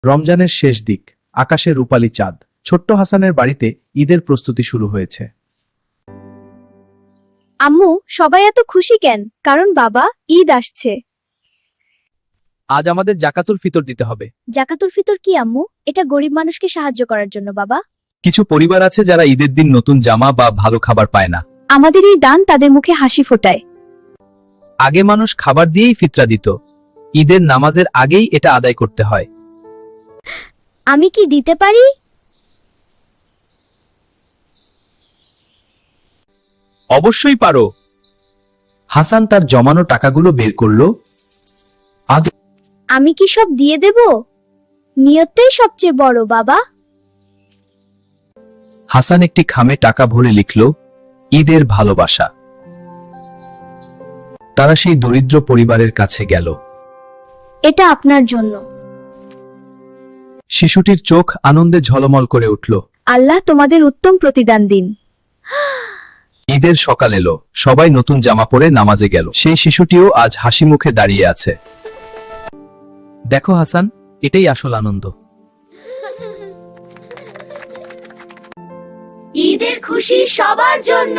রমজানের শেষ দিক, আকাশে রূপালী চাঁদ। ছোট্ট হাসানের বাড়িতে ঈদের প্রস্তুতি শুরু হয়েছে। আম্মু, সবাই এত খুশি কেন? কারণ বাবা, ঈদ আসছে। আজ আমাদের জাকাতুল ফিতর দিতে হবে। জাকাতুল ফিতর কি আম্মু? এটা গরিব মানুষকে সাহায্য করার জন্য বাবা। কিছু পরিবার আছে যারা ঈদের দিন নতুন জামা বা ভালো খাবার পায় না। আমাদের এই দান তাদের মুখে হাসি ফোটায়। আগে মানুষ খাবার দিয়েই ফিতরা দিত, ঈদের নামাজের আগেই এটা আদায় করতে হয়। আমি কি দিতে পারি? অবশ্যই পারো। হাসান তার জমানো টাকাগুলো বের করলো। আমি কি সব দিয়ে দেব? নিয়তটাই সবচেয়ে বড় বাবা। হাসান একটি খামে টাকা ভরে লিখল, ঈদের ভালোবাসা। তারা সেই দরিদ্র পরিবারের কাছে গেল। এটা আপনার জন্য। শিশুটির চোখ আনন্দে ঝলমল করে উঠল। আল্লাহ তোমাদের উত্তম প্রতিদান দিন। ঈদের সকাল এলো, সবাই নতুন জামা পরে নামাজে গেল। সেই শিশুটিও আজ হাসি মুখে দাঁড়িয়ে আছে। দেখো হাসান, এটাই আসল আনন্দ। ঈদের খুশি সবার জন্য।